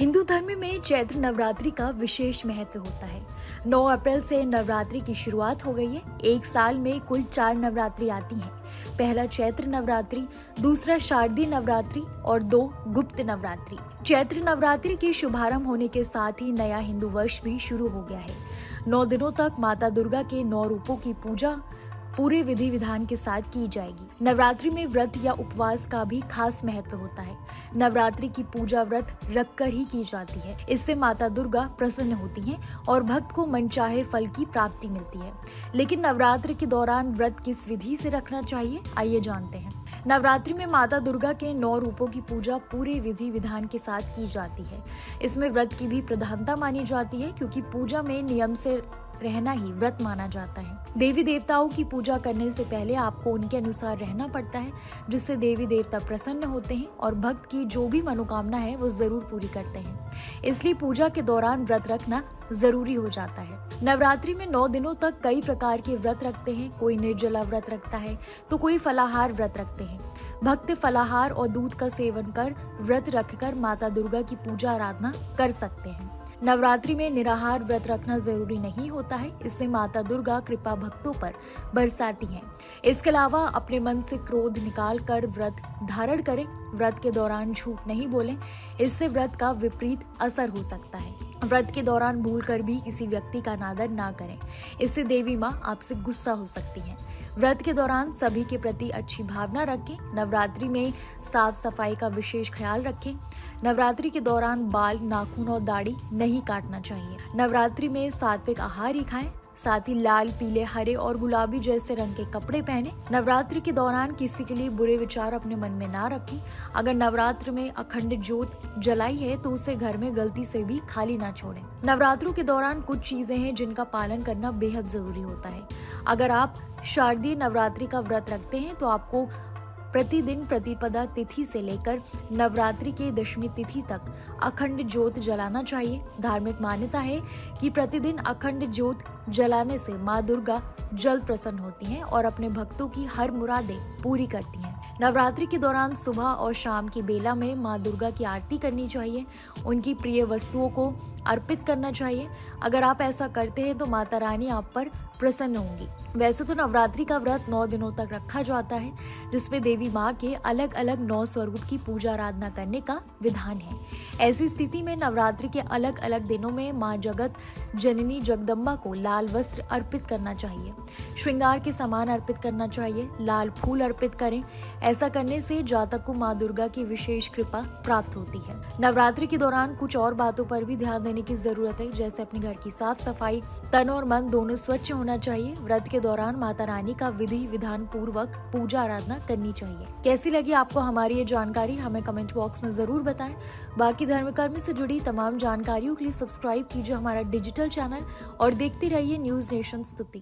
हिंदू धर्म में चैत्र नवरात्रि का विशेष महत्व होता है। 9 अप्रैल से नवरात्रि की शुरुआत हो गई है। एक साल में कुल 4 नवरात्रि आती हैं। पहला चैत्र नवरात्रि, दूसरा शारदीय नवरात्रि और 2 गुप्त नवरात्रि। चैत्र नवरात्रि के शुभारंभ होने के साथ ही नया हिंदू वर्ष भी शुरू हो गया है। 9 दिनों तक माता दुर्गा के 9 रूपों की पूजा पूरे विधि विधान के साथ की जाएगी। नवरात्रि में व्रत या उपवास का भी खास महत्व होता है। नवरात्रि की पूजा व्रत रखकर ही की जाती है। इससे माता दुर्गा प्रसन्न होती हैं और भक्त को मनचाहे फल की प्राप्ति मिलती है। लेकिन नवरात्रि के दौरान व्रत किस विधि से रखना चाहिए, आइए जानते हैं। नवरात्रि में माता दुर्गा के 9 रूपों की पूजा पूरे विधि विधान के साथ की जाती है। इसमें व्रत की भी प्रधानता मानी जाती है, क्योंकि पूजा में नियम से रहना ही व्रत माना जाता है। देवी देवताओं की पूजा करने से पहले आपको उनके अनुसार रहना पड़ता है, जिससे देवी देवता प्रसन्न होते हैं और भक्त की जो भी मनोकामना है वो जरूर पूरी करते हैं। इसलिए पूजा के दौरान व्रत रखना जरूरी हो जाता है। नवरात्रि में 9 दिनों तक कई प्रकार के व्रत रखते हैं। कोई निर्जला व्रत रखता है तो कोई फलाहार व्रत रखते हैं। भक्त फलाहार और दूध का सेवन कर व्रत रखकर माता दुर्गा की पूजा आराधना कर सकते हैं। नवरात्रि में निराहार व्रत रखना जरूरी नहीं होता है। इससे माता दुर्गा कृपा भक्तों पर बरसाती हैं। इसके अलावा अपने मन से क्रोध निकाल कर व्रत धारण करें। व्रत के दौरान झूठ नहीं बोलें, इससे व्रत का विपरीत असर हो सकता है। व्रत के दौरान भूलकर भी किसी व्यक्ति का अनादर ना करें, इससे देवी माँ आपसे गुस्सा हो सकती हैं। व्रत के दौरान सभी के प्रति अच्छी भावना रखें। नवरात्रि में साफ सफाई का विशेष ख्याल रखें। नवरात्रि के दौरान बाल, नाखून और दाढ़ी नहीं काटना चाहिए। नवरात्रि में सात्विक आहार ही खाएं। साथ ही लाल, पीले, हरे और गुलाबी जैसे रंग के कपड़े पहने। नवरात्रि के दौरान किसी के लिए बुरे विचार अपने मन में ना रखें। अगर नवरात्र में अखंड ज्योत जलाई है तो उसे घर में गलती से भी खाली ना छोड़ें। नवरात्रों के दौरान कुछ चीजें हैं जिनका पालन करना बेहद जरूरी होता है। अगर आप शारदीय नवरात्रि का व्रत रखते हैं तो आपको प्रतिदिन प्रतिपदा तिथि से लेकर नवरात्रि के दशमी तिथि तक अखंड ज्योत जलाना चाहिए। धार्मिक मान्यता है कि प्रतिदिन अखंड ज्योत जलाने से माँ दुर्गा जल्द प्रसन्न होती हैं और अपने भक्तों की हर मुरादें पूरी करती हैं। नवरात्रि के दौरान सुबह और शाम की बेला में माँ दुर्गा की आरती करनी चाहिए। उनकी प्रिय वस्तुओं को अर्पित करना चाहिए। अगर आप ऐसा करते हैं तो माता रानी आप पर प्रसन्न होंगी। वैसे तो नवरात्रि का व्रत 9 दिनों तक रखा जाता है, जिसमें देवी माँ के अलग अलग 9 स्वरूप की पूजा आराधना करने का विधान है। ऐसी स्थिति में नवरात्रि के अलग अलग दिनों में माँ जगत जननी जगदम्बा को लाल वस्त्र अर्पित करना चाहिए। श्रृंगार के सामान अर्पित करना चाहिए। लाल फूल अर्पित करें। ऐसा करने से जातक को माँ दुर्गा की विशेष कृपा प्राप्त होती है। नवरात्रि के दौरान कुछ और बातों पर भी ध्यान देने की जरूरत है, जैसे अपने घर की साफ सफाई, तन और मन दोनों स्वच्छ होना चाहिए। व्रत के दौरान माता रानी का विधि विधान पूर्वक पूजा आराधना करनी चाहिए। कैसी लगी आपको हमारी ये जानकारी, हमें कमेंट बॉक्स में जरूर बताएं। बाकी धर्म कर्म से जुड़ी तमाम जानकारियों के लिए सब्सक्राइब कीजिए हमारा डिजिटल चैनल और देखते रहिए न्यूज नेशन स्तुति।